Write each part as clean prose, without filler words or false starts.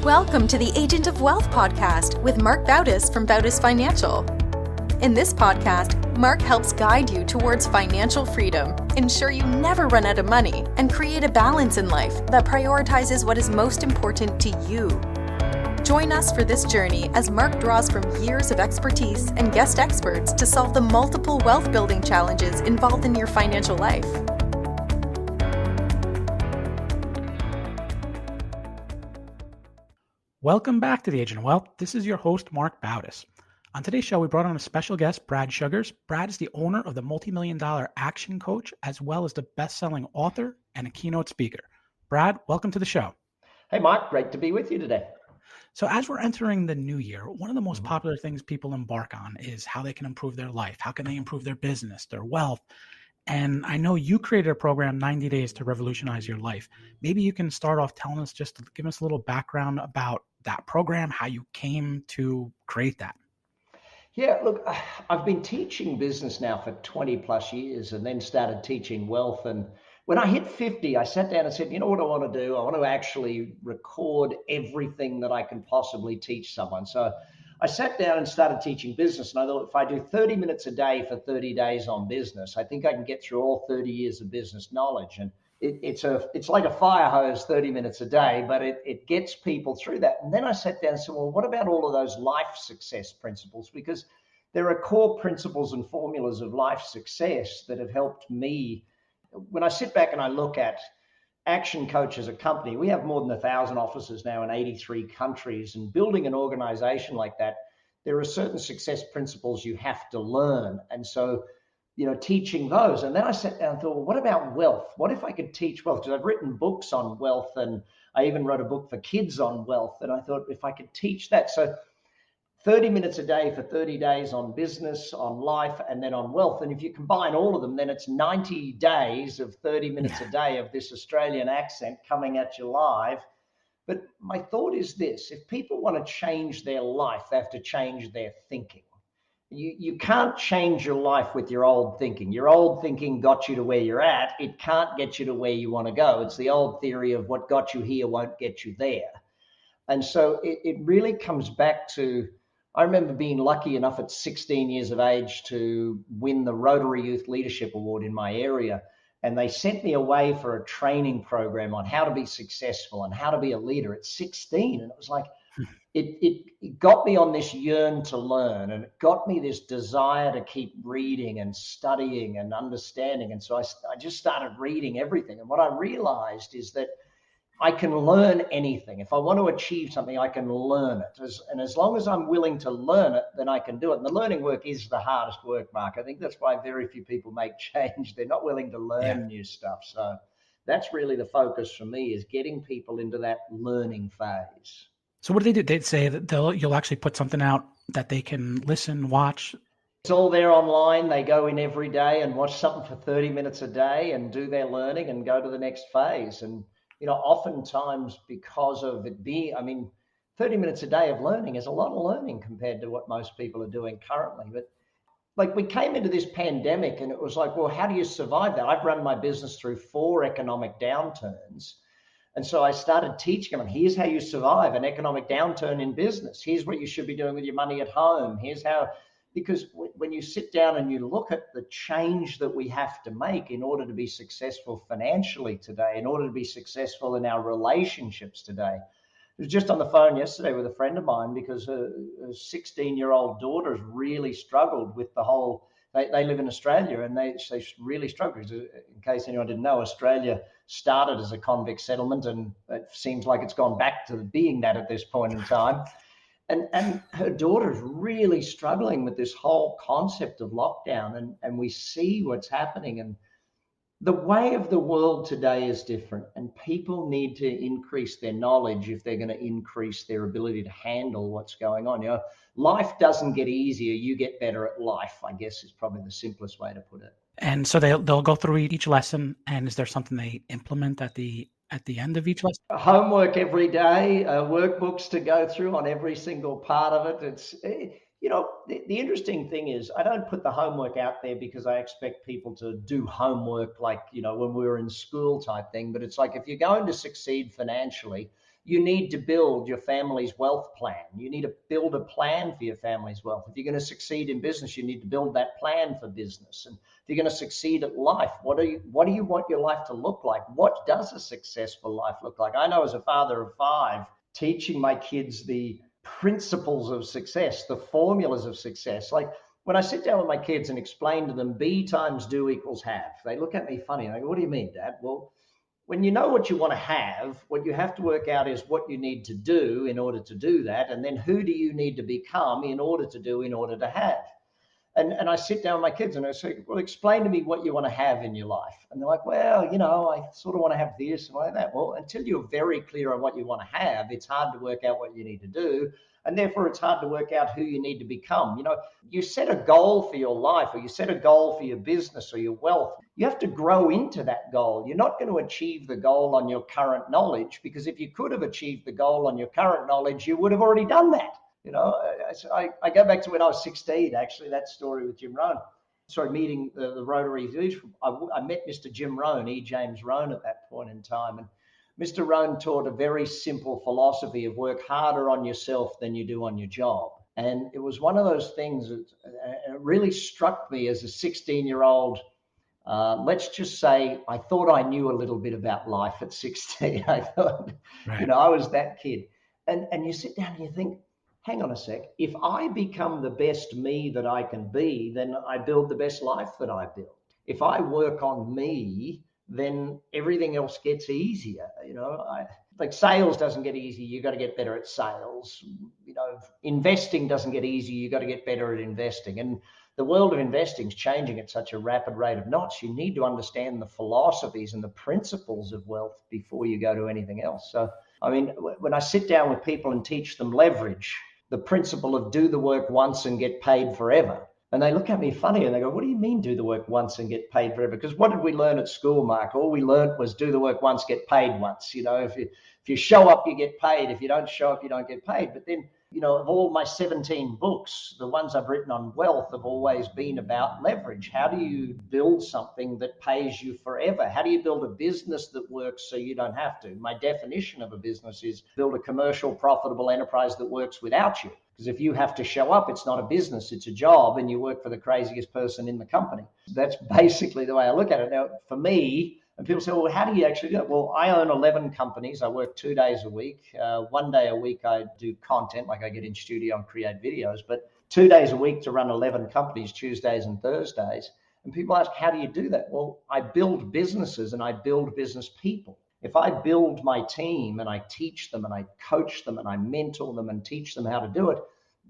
Welcome to the Agent of Wealth podcast with Marc Bautis from Bautis Financial. In this podcast, Marc helps guide you towards financial freedom, ensure you never run out of money, and create a balance in life that prioritizes what is most important to you. Join us for this journey as Marc draws from years of expertise and guest experts to solve the multiple wealth building challenges involved in your financial life. Welcome back to the Agent of Wealth. This is your host, Marc Bautis. On today's show, we brought on a special guest, Brad Sugars. Brad is the owner of the multi-million-dollar ActionCOACH, as well as the best-selling author and a keynote speaker. Brad, welcome to the show. Hey, Marc, great to be with you today. So as we're entering the new year, one of the most popular things people embark on is how they can improve their life. How can they improve their business, their wealth? And I know you created a program, 90 Days to Revolutionize Your Life. Maybe you can start off telling us, just to give us a little background about that program, how you came to create that. Yeah, look, I've been teaching business now for 20 plus years and then started teaching wealth. And when I hit 50, I sat down and said, you know what I want to do? I want to actually record everything that I can possibly teach someone. So I sat down and started teaching business. And I thought, if I do 30 minutes a day for 30 days on business, I think I can get through all 30 years of business knowledge. And it's like a fire hose, 30 minutes a day, but it gets people through that. And then I sat down and said, well, what about all of those life success principles? Because there are core principles and formulas of life success that have helped me. When I sit back and I look at ActionCOACH as a company, we have more than 1,000 offices now in 83 countries. And building an organization like that, there are certain success principles you have to learn. And so, teaching those. And then I sat down and thought, well, what about wealth? What if I could teach wealth? Because I've written books on wealth, and I even wrote a book for kids on wealth. And I thought, if I could teach that. So 30 minutes a day for 30 days on business, on life, and then on wealth. And if you combine all of them, then it's 90 days of 30 minutes a day of this Australian accent coming at you live. But my thought is this: if people want to change their life, they have to change their thinking. You can't change your life with your old thinking. Your old thinking got you to where you're at. It can't get you to where you want to go. It's the old theory of what got you here won't get you there. And so it really comes back to, I remember being lucky enough at 16 years of age to win the Rotary Youth Leadership Award in my area. And they sent me away for a training program on how to be successful and how to be a leader at 16. And it was like, it got me on this yearn to learn, and it got me this desire to keep reading and studying and understanding. And so I just started reading everything. And what I realized is that I can learn anything. If I want to achieve something, I can learn it. And as long as I'm willing to learn it, then I can do it. And the learning work is the hardest work, Marc. I think that's why very few people make change. They're not willing to learn new stuff. So that's really the focus for me, is getting people into that learning phase. So what do they do? They'd say that you'll actually put something out that they can listen, watch. It's all there online. They go in every day and watch something for 30 minutes a day and do their learning and go to the next phase. And, oftentimes because of it being, 30 minutes a day of learning is a lot of learning compared to what most people are doing currently. But like, we came into this pandemic and it was like, well, how do you survive that? I've run my business through 4 economic downturns. And so I started teaching them, here's how you survive an economic downturn in business. Here's what you should be doing with your money at home. Here's how, because when you sit down and you look at the change that we have to make in order to be successful financially today, in order to be successful in our relationships today. I was just on the phone yesterday with a friend of mine because a 16-year-old daughter has really struggled with the whole. They live in Australia, and they really struggle. In case anyone didn't know, Australia started as a convict settlement, and it seems like it's gone back to being that at this point in time. And her daughter is really struggling with this whole concept of lockdown, and we see what's happening. And the way of the world today is different, and people need to increase their knowledge if they're going to increase their ability to handle what's going on. Life doesn't get easier. You get better at life, I guess, is probably the simplest way to put it. And so they'll go through each lesson. And is there something they implement at the end of each lesson? Homework every day, workbooks to go through on every single part of it. It's, the interesting thing is, I don't put the homework out there because I expect people to do homework like, when we were in school type thing. But it's like, if you're going to succeed financially, you need to build your family's wealth plan. You need to build a plan for your family's wealth. If you're going to succeed in business, you need to build that plan for business. And if you're going to succeed at life, what do you want your life to look like? What does a successful life look like? I know as a father of 5, teaching my kids the principles of success, the formulas of success. Like when I sit down with my kids and explain to them B times do equals have, they look at me funny. I go, what do you mean, Dad? Well, when you know what you want to have, what you have to work out is what you need to do in order to do that. And then who do you need to become in order to have? And I sit down with my kids and I say, well, explain to me what you want to have in your life. And they're like, well, I sort of want to have this and like that. Well, until you're very clear on what you want to have, it's hard to work out what you need to do. And therefore, it's hard to work out who you need to become. You set a goal for your life, or you set a goal for your business or your wealth. You have to grow into that goal. You're not going to achieve the goal on your current knowledge, because if you could have achieved the goal on your current knowledge, you would have already done that. I go back to when I was 16, actually, that story with Jim Rohn. Meeting the Rotary leadership. I met Mr. Jim Rohn, E. James Rohn, at that point in time. And Mr. Rohn taught a very simple philosophy of work harder on yourself than you do on your job. And it was one of those things that really struck me as a 16-year-old. Let's just say I thought I knew a little bit about life at 16. I thought, Right. I was that kid. And you sit down and you think, hang on a sec, if I become the best me that I can be, then I build the best life that I build. If I work on me, then everything else gets easier. Like sales doesn't get easy. You got to get better at sales. Investing doesn't get easy. You got to get better at investing. And the world of investing is changing at such a rapid rate of knots. You need to understand the philosophies and the principles of wealth before you go to anything else. So, when I sit down with people and teach them leverage, the principle of do the work once and get paid forever. And they look at me funny and they go, what do you mean do the work once and get paid forever? Because what did we learn at school, Mark? All we learned was do the work once, get paid once. If you show up, you get paid. If you don't show up, you don't get paid. But then, of all my 17 books, the ones I've written on wealth have always been about leverage. How do you build something that pays you forever? How do you build a business that works so you don't have to? My definition of a business is build a commercial, profitable enterprise that works without you. Because if you have to show up, it's not a business, it's a job, and you work for the craziest person in the company. That's basically the way I look at it. Now, for me, and people say, well, how do you actually do it? Well, I own 11 companies. I work 2 days a week. 1 day a week, I do content, like I get in studio and create videos, but 2 days a week to run 11 companies, Tuesdays and Thursdays. And people ask, how do you do that? Well, I build businesses and I build business people. If I build my team and I teach them and I coach them and I mentor them and teach them how to do it,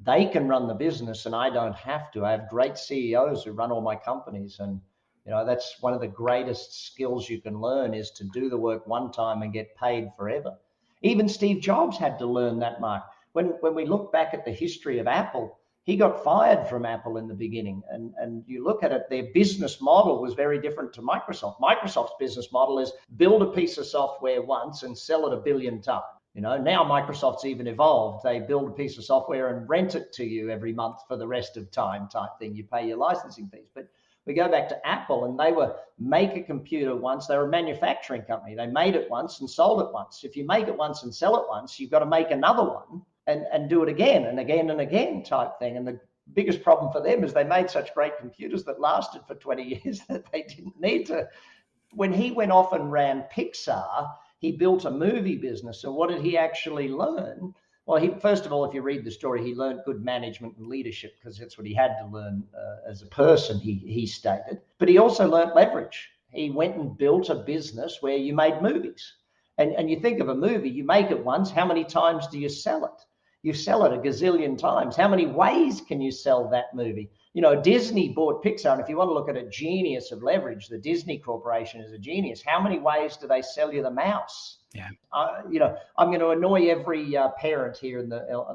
they can run the business and I don't have to. I have great CEOs who run all my companies. And that's one of the greatest skills you can learn, is to do the work one time and get paid forever. Even Steve Jobs had to learn that, Mark. When we look back at the history of Apple, he got fired from Apple in the beginning. And you look at it, their business model was very different to Microsoft. Microsoft's business model is build a piece of software once and sell it 1 billion times. Now Microsoft's even evolved. They build a piece of software and rent it to you every month for the rest of time type thing. You pay your licensing fees. But we go back to Apple, and they were make a computer once. They were a manufacturing company. They made it once and sold it once. If you make it once and sell it once, you've got to make another one and do it again and again and again type thing. And the biggest problem for them is they made such great computers that lasted for 20 years that they didn't need to. When he went off and ran Pixar, he built a movie business. So what did he actually learn? Well, first of all, if you read the story, he learned good management and leadership, because that's what he had to learn as a person, he stated. But he also learned leverage. He went and built a business where you made movies. And you think of a movie, you make it once, how many times do you sell it? You sell it a gazillion times. How many ways can you sell that movie? Disney bought Pixar, and if you want to look at a genius of leverage, the Disney Corporation is a genius. How many ways do they sell you the mouse? Yeah. I'm going to annoy every parent here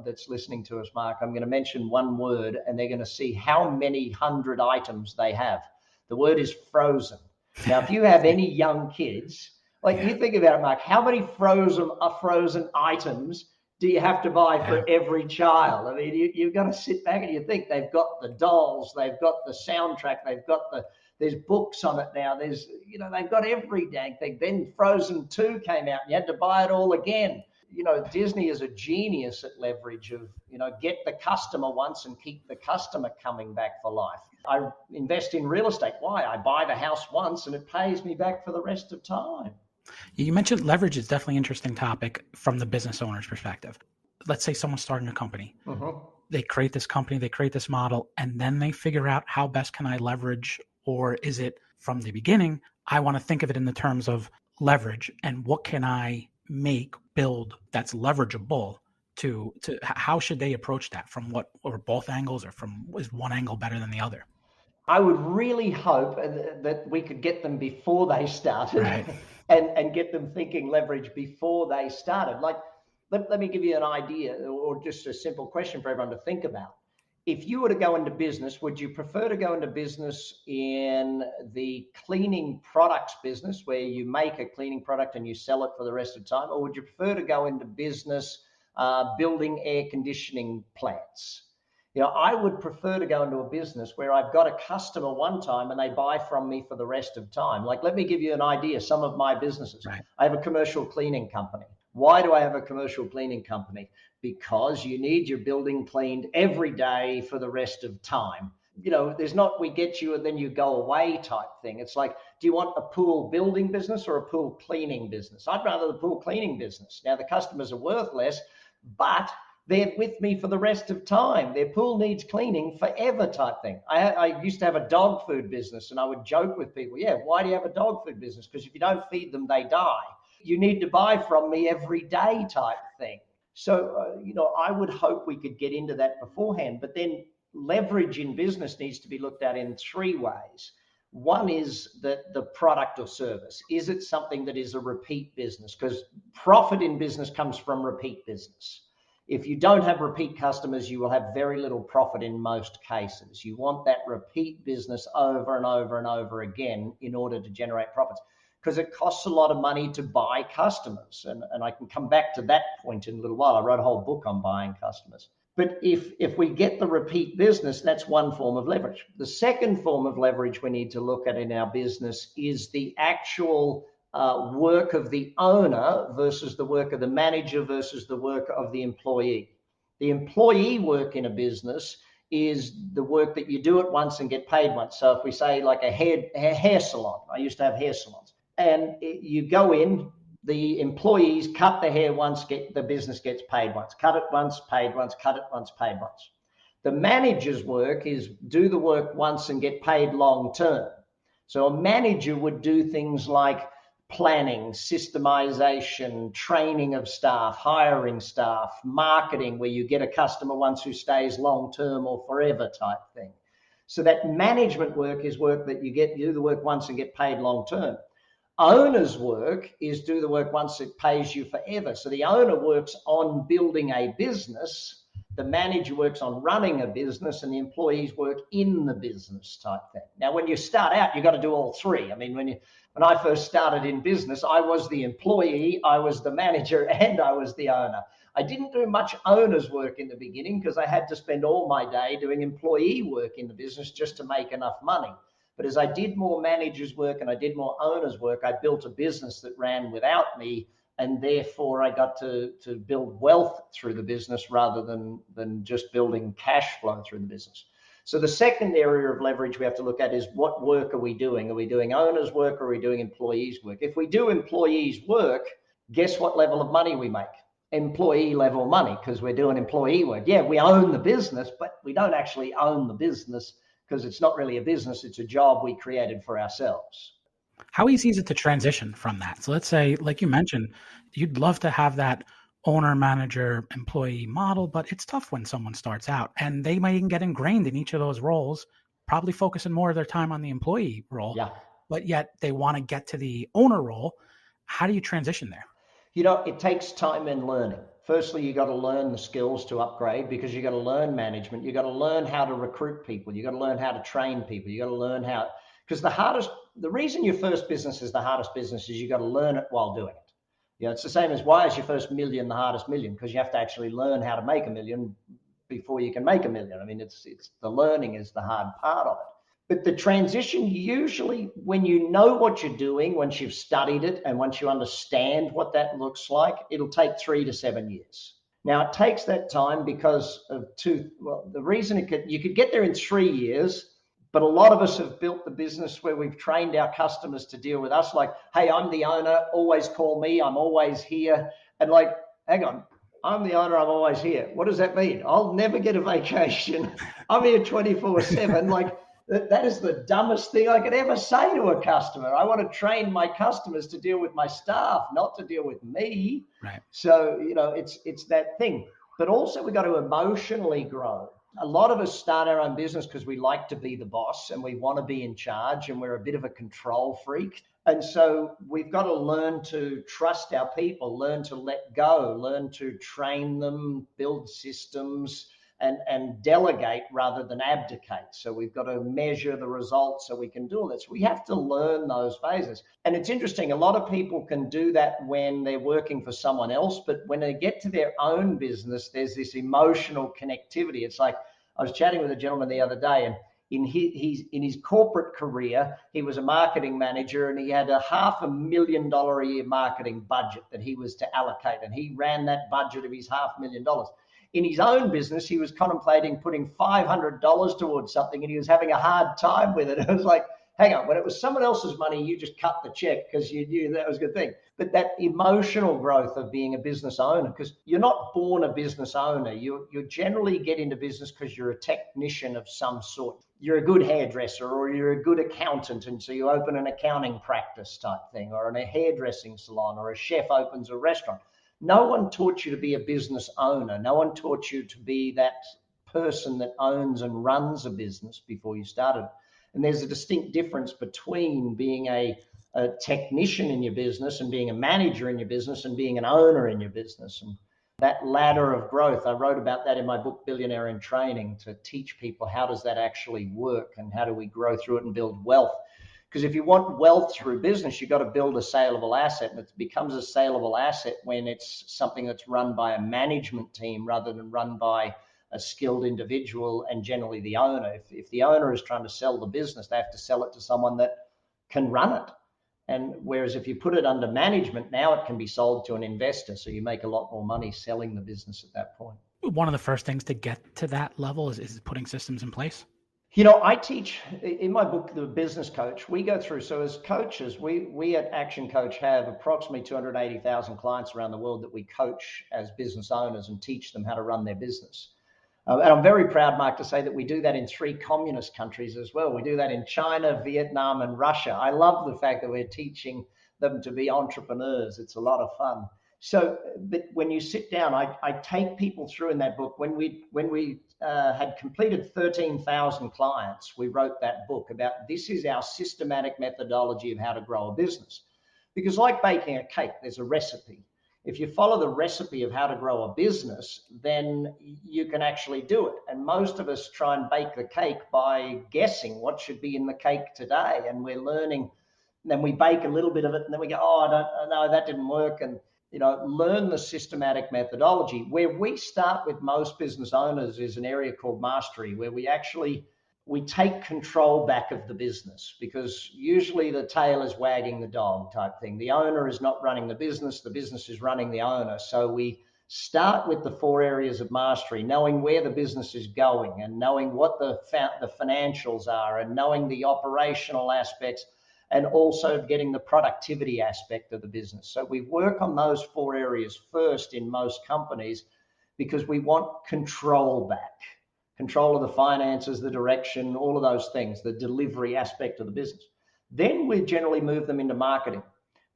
that's listening to us, Mark. I'm going to mention one word, and they're going to see how many 100 items they have. The word is frozen. Now, if you have any young kids, you think about it, Mark, how many frozen items do you have to buy for every child? I mean, you've got to sit back and you think they've got the dolls, they've got the soundtrack, there's books on it now. They've got every dang thing. Then Frozen 2 came out and you had to buy it all again. Disney is a genius at leverage of, get the customer once and keep the customer coming back for life. I invest in real estate. Why? I buy the house once and it pays me back for the rest of time. You mentioned leverage is definitely an interesting topic from the business owner's perspective. Let's say someone's starting a company. Mm-hmm. They create this company, they create this model, and then they figure out how best can I leverage, or is it from the beginning, I want to think of it in the terms of leverage and what can I build that's leverageable to how should they approach that from what, or both angles, or is one angle better than the other? I would really hope that we could get them before they started, right, and get them thinking leverage before they started. Like, let me give you an idea, or just a simple question for everyone to think about. If you were to go into business, would you prefer to go into business in the cleaning products business where you make a cleaning product and you sell it for the rest of the time? Or would you prefer to go into business building air conditioning plants? I would prefer to go into a business where I've got a customer one time and they buy from me for the rest of time. Like, let me give you an idea. Some of my businesses, right. I have a commercial cleaning company. Why do I have a commercial cleaning company? Because you need your building cleaned every day for the rest of time. There's not we get you and then you go away type thing. It's like, do you want a pool building business or a pool cleaning business? I'd rather the pool cleaning business. Now, the customers are worth less, but they're with me for the rest of time. Their pool needs cleaning forever type thing. I used to have a dog food business, and I would joke with people, why do you have a dog food business? Because if you don't feed them, they die. You need to buy from me every day type thing. So, I would hope we could get into that beforehand, but then leverage in business needs to be looked at in three ways. One is that the product or service. Is it something that is a repeat business? Because profit in business comes from repeat business. If you don't have repeat customers, you will have very little profit in most cases. You want that repeat business over and over and over again in order to generate profits, because it costs a lot of money to buy customers. And I can come back to that point in a little while. I wrote a whole book on buying customers. But if we get the repeat business, that's one form of leverage. The second form of leverage we need to look at in our business is the actual work of the owner versus the work of the manager versus the work of the employee. The employee work in a business is the work that you do it once and get paid once. So if we say like a hair salon, I used to have hair salons, and you go in, the employees cut the hair once, the business gets paid once, cut it once, paid once, cut it once, paid once. The manager's work is do the work once and get paid long term. So a manager would do things like planning, systemization, training of staff, hiring staff, marketing, where you get a customer once who stays long term or forever type thing. So that management work is work that you do the work once and get paid long term. Owner's work is do the work once, it pays you forever. So the owner works on building a business, the manager works on running a business, and the employees work in the business type thing. Now, when you start out, you've got to do all three. I mean, when I first started in business, I was the employee, I was the manager, and I was the owner. I didn't do much owner's work in the beginning because I had to spend all my day doing employee work in the business just to make enough money. But as I did more manager's work and I did more owner's work, I built a business that ran without me, and therefore I got to build wealth through the business rather than just building cash flow through the business. So the second area of leverage we have to look at is what work are we doing? Are we doing owner's work or are we doing employees' work? If we do employees' work, guess what level of money we make? Employee level money, because we're doing employee work. Yeah, we own the business, but we don't actually own the business because it's not really a business, it's a job we created for ourselves. How easy is it to transition from that? So let's say, like you mentioned, you'd love to have that owner, manager, employee model, but it's tough when someone starts out and they might even get ingrained in each of those roles, probably focusing more of their time on the employee role, yeah, but yet they want to get to the owner role. How do you transition there? It takes time and learning. Firstly, you got to learn the skills to upgrade, because you got to learn management. You got to learn how to recruit people. You got to learn how to train people. You got to learn how, because the reason your first business is the hardest business is you got to learn it while doing it. It's the same as why is your first million the hardest million? Because you have to actually learn how to make a million before you can make a million. I mean, it's the learning is the hard part of it. But the transition, usually when you know what you're doing, once you've studied it and once you understand what that looks like, it'll take 3 to 7 years. Now, it takes that time because of the reason you could get there in 3 years, but a lot of us have built the business where we've trained our customers to deal with us like, hey, I'm the owner, always call me, I'm always here. And like, hang on, I'm the owner, I'm always here. What does that mean? I'll never get a vacation. I'm here 24/7. Like, that is the dumbest thing I could ever say to a customer. I want to train my customers to deal with my staff, not to deal with me. Right. So, it's that thing. But also we've got to emotionally grow. A lot of us start our own business because we like to be the boss and we want to be in charge and we're a bit of a control freak. And so we've got to learn to trust our people, learn to let go, learn to train them, build systems, and delegate rather than abdicate. So we've got to measure the results so we can do all this. We have to learn those phases. And it's interesting, a lot of people can do that when they're working for someone else, but when they get to their own business, there's this emotional connectivity. It's like, I was chatting with a gentleman the other day, and in his corporate career, he was a marketing manager and he had a $500,000 a year marketing budget that he was to allocate. And he ran that budget of his $500,000. In his own business, he was contemplating putting $500 towards something and he was having a hard time with it. It was like, hang on, when it was someone else's money, you just cut the check because you knew that was a good thing. But that emotional growth of being a business owner, because you're not born a business owner. You generally get into business because you're a technician of some sort. You're a good hairdresser or you're a good accountant, and so you open an accounting practice type thing, or in a hairdressing salon, or a chef opens a restaurant. No one taught you to be a business owner. No one taught you to be that person that owns and runs a business before you started. And there's a distinct difference between being a technician in your business and being a manager in your business and being an owner in your business. And that ladder of growth, I wrote about that in my book, Billionaire in Training, to teach people how does that actually work and how do we grow through it and build wealth. Because if you want wealth through business, you've got to build a saleable asset. And it becomes a saleable asset when it's something that's run by a management team rather than run by a skilled individual and generally the owner. If the owner is trying to sell the business, they have to sell it to someone that can run it. And whereas if you put it under management, now it can be sold to an investor. So you make a lot more money selling the business at that point. One of the first things to get to that level is putting systems in place. I teach in my book, The Business Coach, we go through, so as coaches, we at ActionCOACH have approximately 280,000 clients around the world that we coach as business owners and teach them how to run their business. And I'm very proud, Mark, to say that we do that in 3 communist countries as well. We do that in China, Vietnam, and Russia. I love the fact that we're teaching them to be entrepreneurs. It's a lot of fun. So, but when you sit down, I take people through in that book. When we had completed 13,000 clients, we wrote that book about this is our systematic methodology of how to grow a business. Because like baking a cake, there's a recipe. If you follow the recipe of how to grow a business, then you can actually do it. And most of us try and bake the cake by guessing what should be in the cake today. And we're learning, and then we bake a little bit of it and then we go, oh, I don't know, that didn't work. And learn the systematic methodology. Where we start with most business owners is an area called mastery, where we take control back of the business, because usually the tail is wagging the dog type thing. The owner is not running the business is running the owner. So we start with the 4 areas of mastery, knowing where the business is going and knowing what the financials are and knowing the operational aspects, and also getting the productivity aspect of the business. So we work on those 4 areas first in most companies because we want control back. Control of the finances, the direction, all of those things, the delivery aspect of the business. Then we generally move them into marketing,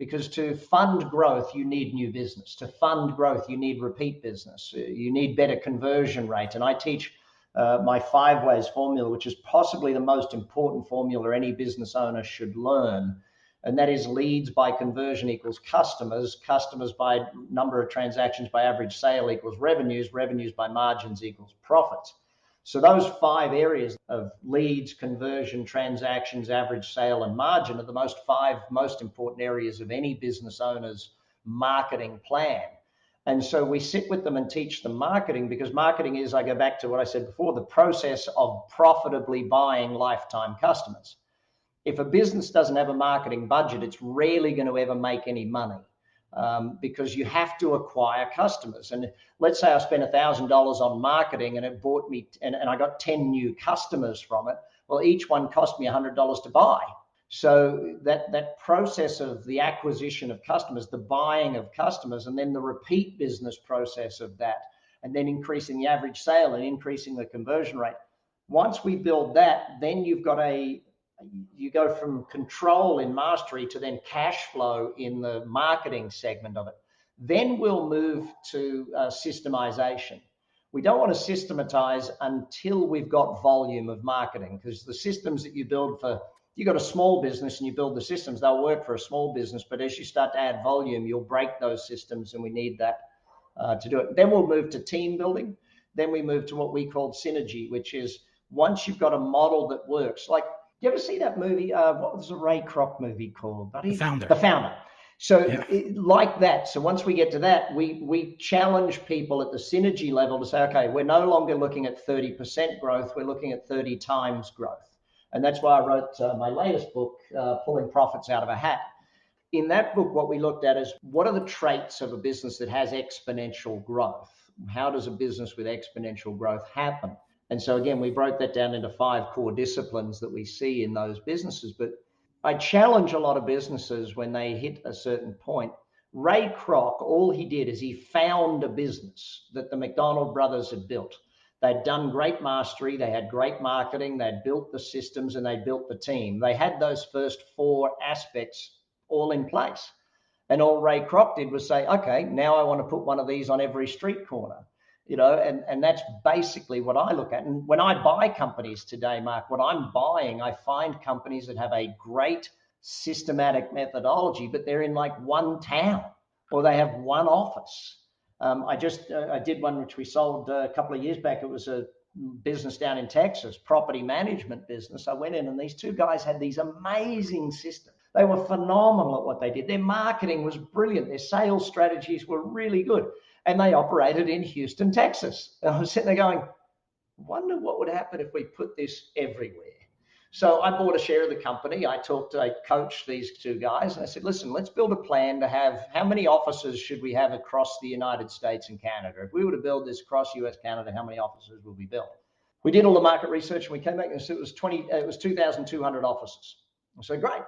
because to fund growth, you need new business. To fund growth, you need repeat business. You need better conversion rate. And I teach my 5 ways formula, which is possibly the most important formula any business owner should learn. And that is leads by conversion equals customers, customers by number of transactions by average sale equals revenues, revenues by margins equals profits. So those 5 areas of leads, conversion, transactions, average sale, and margin are the 5 most important areas of any business owner's marketing plan. And so we sit with them and teach them marketing, because marketing is, I go back to what I said before, the process of profitably buying lifetime customers. If a business doesn't have a marketing budget, it's rarely going to ever make any money, because you have to acquire customers. And let's say I spent $1,000 on marketing and it bought me, and I got 10 new customers from it. Well, each one cost me $100 to buy. So that process of the acquisition of customers, the buying of customers, and then the repeat business process of that, and then increasing the average sale and increasing the conversion rate. Once we build that, then you go from control in mastery to then cash flow in the marketing segment of it. Then we'll move to systemization. We don't want to systematize until we've got volume of marketing, because the systems that you build for, you got a small business and you build the systems, they'll work for a small business, but as you start to add volume, you'll break those systems, and we need that to do it. Then we'll move to team building. Then we move to what we call synergy, which is once you've got a model that works. Like, you ever see that movie? What was the Ray Kroc movie called, buddy? The Founder. The Founder. So yeah. Like that. So once we get to that, we challenge people at the synergy level to say, okay, we're no longer looking at 30% growth. We're looking at 30 times growth. And that's why I wrote my latest book, Pulling Profits Out of a Hat. In that book, what we looked at is, what are the traits of a business that has exponential growth? How does a business with exponential growth happen? And so again, we broke that down into 5 core disciplines that we see in those businesses. But I challenge a lot of businesses when they hit a certain point. Ray Kroc, all he did is he found a business that the McDonald brothers had built. They'd done great mastery, they had great marketing, they'd built the systems, and they'd built the team. They had those first 4 aspects all in place. And all Ray Kroc did was say, okay, now I want to put one of these on every street corner. And that's basically what I look at. And when I buy companies today, Mark, what I'm buying, I find companies that have a great systematic methodology, but they're in like one town, or they have one office. I did one which we sold a couple of years back. It was a business down in Texas, property management business. I went in, and these 2 guys had these amazing systems. They were phenomenal at what they did. Their marketing was brilliant. Their sales strategies were really good. And they operated in Houston, Texas. And I was sitting there going, wonder what would happen if we put this everywhere. So I bought a share of the company. I coached these 2 guys, and I said, listen, let's build a plan to have, how many offices should we have across the United States and Canada? If we were to build this across US, Canada, how many offices would we build? We did all the market research, and we came back and said it was 2,200 offices. I said, great.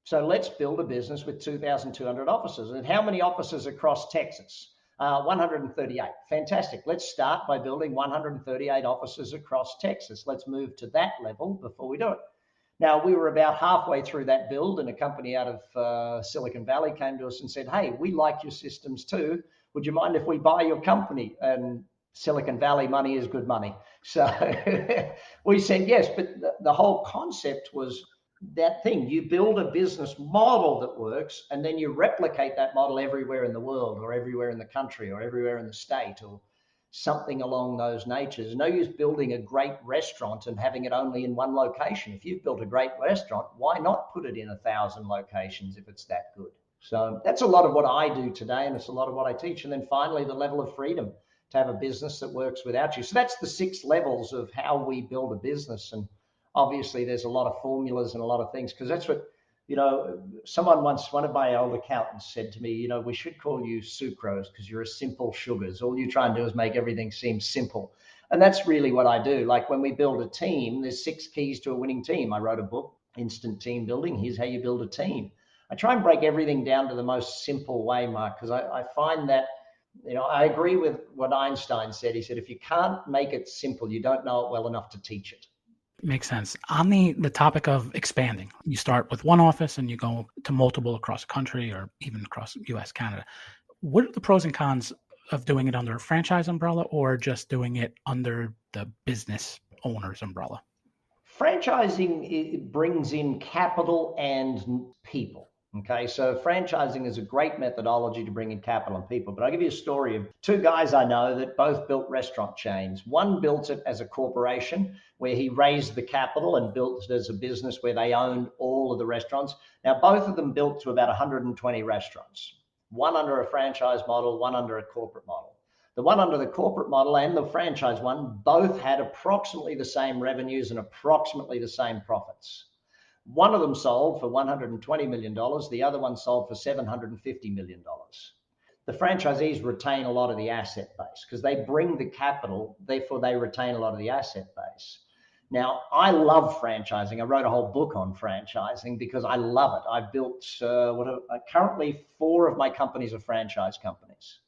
So let's build a business with 2,200 offices. And how many offices across Texas? 138. Fantastic. Let's start by building 138 offices across Texas. Let's move to that level before we do it. Now, we were about halfway through that build, and a company out of Silicon Valley came to us and said, hey, we like your systems too. Would you mind if we buy your company? And Silicon Valley money is good money. So we said yes, but the whole concept was that thing. You build a business model that works, and then you replicate that model everywhere in the world, or everywhere in the country, or everywhere in the state, or something along those natures. No use building a great restaurant and having it only in one location. If you've built a great restaurant, why not put it in 1,000 locations if it's that good? So that's a lot of what I do today, and it's a lot of what I teach. And then finally, the level of freedom to have a business that works without you. So that's the 6 levels of how we build a business. And obviously, there's a lot of formulas and a lot of things, because that's what, one of my old accountants said to me, we should call you sucrose because you're a simple sugars. All you try and do is make everything seem simple. And that's really what I do. Like when we build a team, there's 6 keys to a winning team. I wrote a book, Instant Team Building. Here's how you build a team. I try and break everything down to the most simple way, Mark, because I find that, I agree with what Einstein said. He said, if you can't make it simple, you don't know it well enough to teach it. Makes sense. On the topic of expanding, you start with one office and you go to multiple across the country or even across US, Canada. What are the pros and cons of doing it under a franchise umbrella or just doing it under the business owner's umbrella? Franchising, it brings in capital and people. Okay, so franchising is a great methodology to bring in capital and people. But I'll give you a story of 2 guys I know that both built restaurant chains. One built it as a corporation where he raised the capital and built it as a business where they owned all of the restaurants. Now, both of them built to about 120 restaurants. one under a franchise model, one under a corporate model. The one under the corporate model and the franchise one both had approximately the same revenues and approximately the same profits. One of them sold for $120 million. The other one sold for $750 million. The franchisees retain a lot of the asset base because they bring the capital, therefore they retain a lot of the asset base. Now, I love franchising. I wrote a whole book on franchising because I love it. I've built currently 4 of my companies are franchise companies,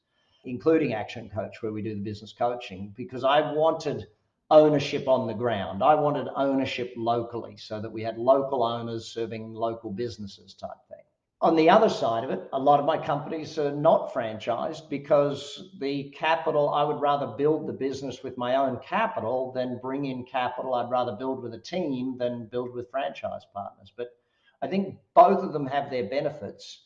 including ActionCOACH, where we do the business coaching, because I wanted ownership on the ground. I wanted ownership locally so that we had local owners serving local businesses type thing. On the other side of it, a lot of my companies are not franchised because the capital, I would rather build the business with my own capital than bring in capital. I'd rather build with a team than build with franchise partners. But I think both of them have their benefits.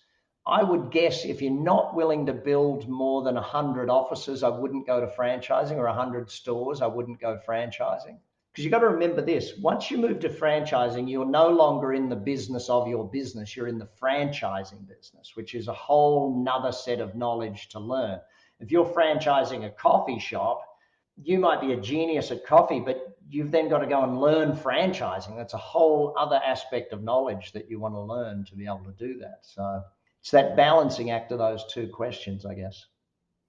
I would guess if you're not willing to build more than 100 offices, I wouldn't go to franchising, or 100 stores, I wouldn't go franchising. Because you've got to remember this, once you move to franchising, you're no longer in the business of your business, you're in the franchising business, which is a whole nother set of knowledge to learn. If you're franchising a coffee shop, you might be a genius at coffee, but you've then got to go and learn franchising. That's a whole other aspect of knowledge that you want to learn to be able to do that. So it's that balancing act of those two questions, I guess.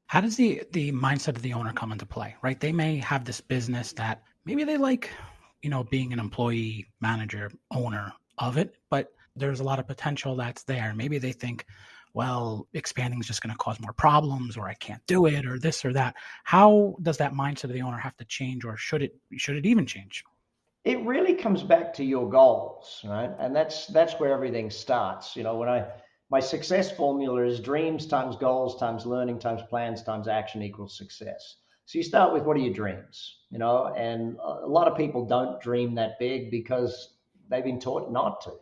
How does the mindset of the owner come into play, right? They may have this business that maybe they like, being an employee, manager, owner of it, but there's a lot of potential that's there. Maybe they think, well, expanding is just going to cause more problems, or I can't do it, or this or that. How does that mindset of the owner have to change, or should it even change? It really comes back to your goals, right? And that's where everything starts. My success formula is dreams times goals times learning times plans times action equals success. So you start with, what are your dreams? And a lot of people don't dream that big because they've been taught not to,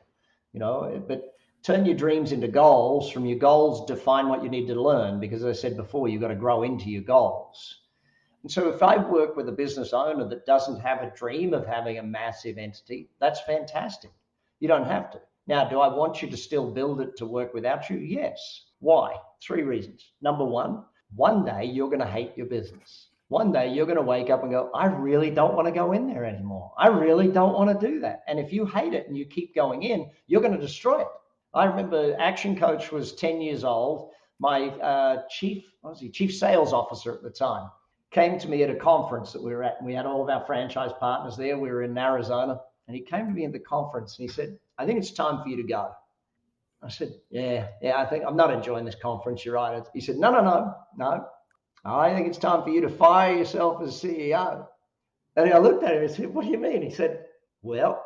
but turn your dreams into goals. From your goals, define what you need to learn, because as I said before, you've got to grow into your goals. And so if I work with a business owner that doesn't have a dream of having a massive entity, that's fantastic. You don't have to. Now, do I want you to still build it to work without you? Yes. Why? 3 reasons. Number one day you're going to hate your business. One day you're going to wake up and go, I really don't want to go in there anymore. I really don't want to do that. And if you hate it and you keep going in, you're going to destroy it. I remember ActionCOACH was 10 years old. My chief sales officer at the time came to me at a conference that we were at, and we had all of our franchise partners there. We were in Arizona, and he came to me at the conference and he said, I think it's time for you to go. I said, yeah, I think I'm not enjoying this conference. You're right. He said, no. I think it's time for you to fire yourself as CEO. And I looked at him and said, what do you mean? He said, well,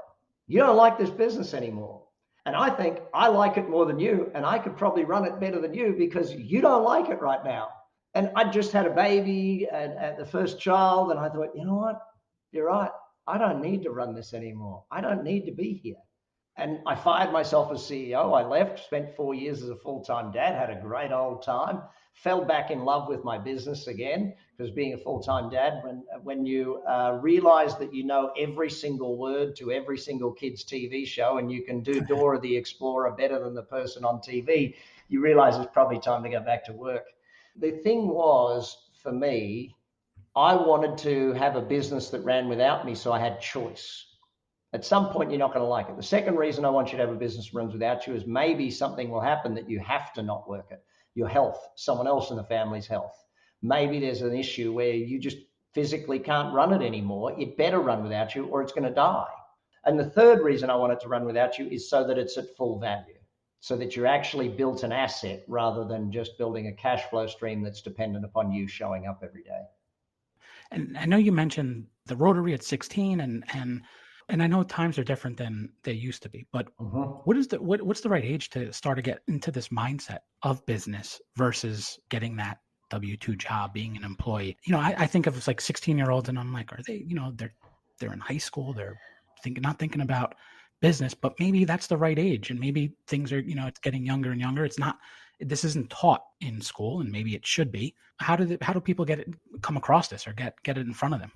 you don't like this business anymore. And I think I like it more than you, and I could probably run it better than you because you don't like it right now. And I just had a baby and the first child, and I thought, you know what? You're right. I don't need to run this anymore. I don't need to be here. And I fired myself as CEO. I left, spent 4 years as a full-time dad, had a great old time, fell back in love with my business again, because being a full-time dad, when you realize that you know every single word to every single kid's TV show and you can do Dora the Explorer better than the person on TV, you realize it's probably time to go back to work. The thing was, for me, I wanted to have a business that ran without me, so I had choice. At some point, you're not going to like it. The second reason I want you to have a business that runs without you is maybe something will happen that you have to not work it. Your health, someone else in the family's health. Maybe there's an issue where you just physically can't run it anymore. It better run without you or it's going to die. And the third reason I want it to run without you is so that it's at full value, so that you're actually built an asset rather than just building a cash flow stream that's dependent upon you showing up every day. And I know you mentioned the Rotary at 16 and I know times are different than they used to be, but what's the right age to start to get into this mindset of business versus getting that W-2 job, being an employee? I think of like 16-year-olds and I'm like, are they, they're in high school, they're not thinking about business, but maybe that's the right age. And maybe things are, it's getting younger and younger. This isn't taught in school and maybe it should be. How do people come across this or get it in front of them?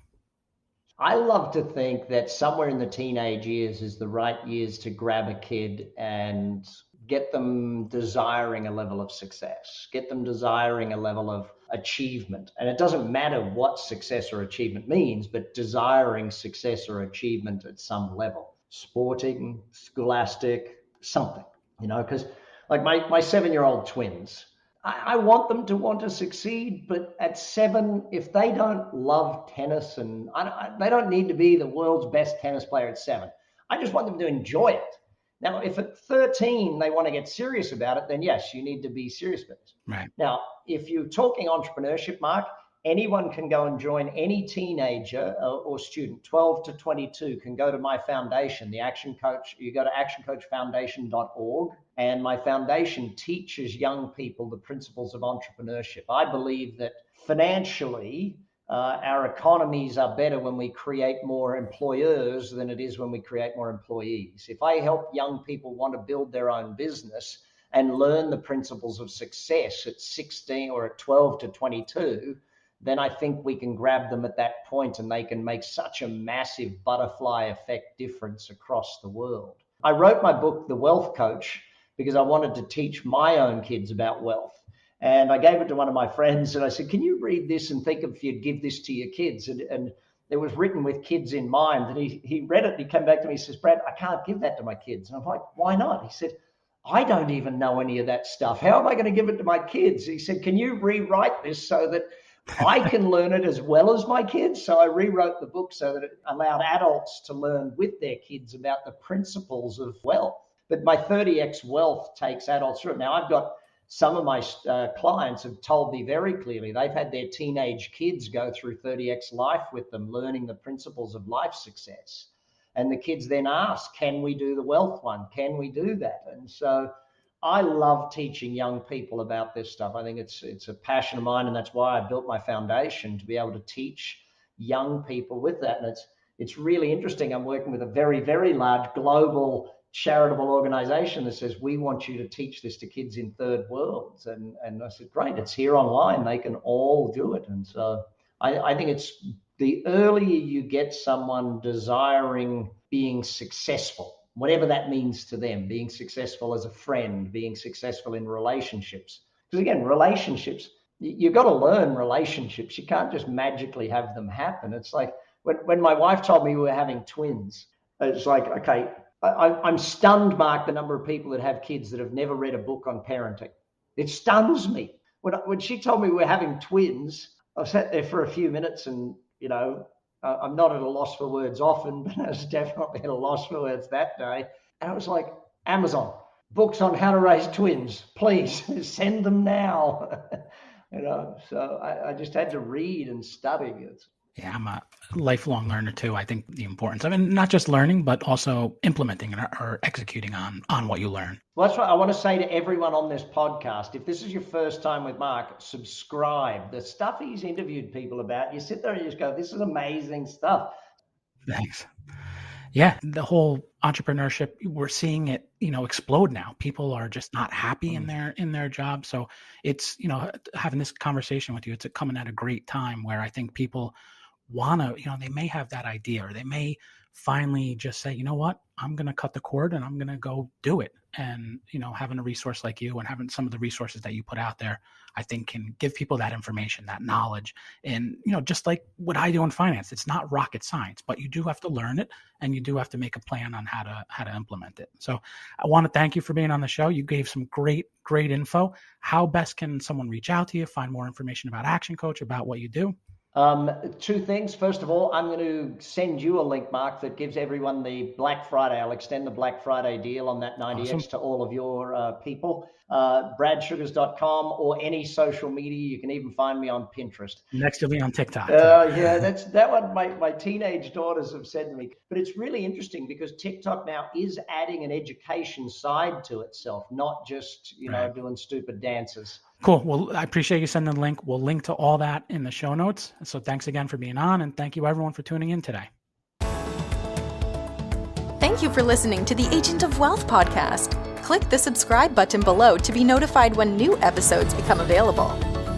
I love to think that somewhere in the teenage years is the right years to grab a kid and get them desiring a level of success, get them desiring a level of achievement. And it doesn't matter what success or achievement means, but desiring success or achievement at some level, sporting, scholastic, something, because like my 7-year-old twins, I want them to want to succeed, but at 7, if they don't love tennis, and they don't need to be the world's best tennis player at 7. I just want them to enjoy it. Now, if at 13 they want to get serious about it, then yes, you need to be serious about it. Right. Now, if you're talking entrepreneurship, Mark, anyone can go and join, any teenager or student, 12 to 22, can go to my foundation, the Action Coach. You go to actioncoachfoundation.org, and my foundation teaches young people the principles of entrepreneurship. I believe that financially, our economies are better when we create more employers than it is when we create more employees. If I help young people want to build their own business and learn the principles of success at 16 or at 12 to 22, then I think we can grab them at that point and they can make such a massive butterfly effect difference across the world. I wrote my book, The Wealth Coach, because I wanted to teach my own kids about wealth. And I gave it to one of my friends and I said, can you read this and think if you'd give this to your kids? And it was written with kids in mind. And he read it and he came back to me and says, Brad, I can't give that to my kids. And I'm like, why not? He said, I don't even know any of that stuff. How am I going to give it to my kids? He said, can you rewrite this so that I can learn it as well as my kids? So I rewrote the book so that it allowed adults to learn with their kids about the principles of wealth. But my 30X Wealth takes adults through it. Now, I've got some of my clients have told me very clearly they've had their teenage kids go through 30X Life with them, learning the principles of life success. And the kids then ask, can we do the wealth one? Can we do that? And so I love teaching young people about this stuff. I think it's a passion of mine, and that's why I built my foundation, to be able to teach young people with that. And it's really interesting. I'm working with a very, very large global charitable organization that says, we want you to teach this to kids in third worlds. And I said, great, it's here online. They can all do it. And so I think it's the earlier you get someone desiring being successful, whatever that means to them, being successful as a friend, being successful in relationships. Because again, relationships, you've got to learn relationships. You can't just magically have them happen. It's like when my wife told me we were having twins, it's like, okay, I'm stunned, Mark, the number of people that have kids that have never read a book on parenting. It stuns me. When she told me we were having twins, I sat there for a few minutes and, I'm not at a loss for words often, but I was definitely at a loss for words that day. And it was like, Amazon, books on how to raise twins, please send them now. So I just had to read and study. Yeah, I'm a lifelong learner too. I think the importance of, and not just learning, but also implementing or executing on what you learn. Well, that's what I want to say to everyone on this podcast. If this is your first time with Mark, subscribe. The stuff he's interviewed people about, you sit there and you just go, this is amazing stuff. Thanks. Yeah, the whole entrepreneurship, we're seeing it, explode now. People are just not happy in their job. So it's, having this conversation with you, it's coming at a great time where I think people want to, they may have that idea, or they may finally just say, you know what, I'm going to cut the cord and I'm going to go do it. And, having a resource like you and having some of the resources that you put out there, I think can give people that information, that knowledge. And, just like what I do in finance, it's not rocket science, but you do have to learn it and you do have to make a plan on how to implement it. So I want to thank you for being on the show. You gave some great info. How best can someone reach out to you, find more information about Action Coach, about what you do? Two things. First of all, I'm going to send you a link, Mark, that gives everyone the Black Friday. I'll extend the Black Friday deal on that 90X awesome. To all of your people. bradsugars.com or any social media. You can even find me on Pinterest. Next you'll be on TikTok. Yeah, that one my teenage daughters have said to me. But it's really interesting because TikTok now is adding an education side to itself, not just, right. doing stupid dances. Cool. Well, I appreciate you sending the link. We'll link to all that in the show notes. So thanks again for being on, and thank you everyone for tuning in today. Thank you for listening to the Agent of Wealth podcast. Click the subscribe button below to be notified when new episodes become available.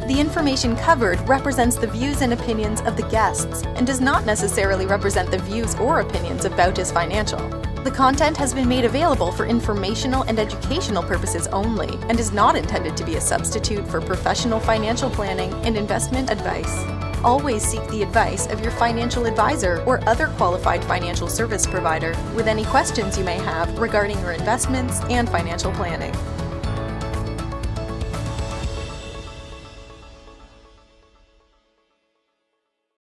The information covered represents the views and opinions of the guests and does not necessarily represent the views or opinions of Bautis Financial. The content has been made available for informational and educational purposes only and is not intended to be a substitute for professional financial planning and investment advice. Always seek the advice of your financial advisor or other qualified financial service provider with any questions you may have regarding your investments and financial planning.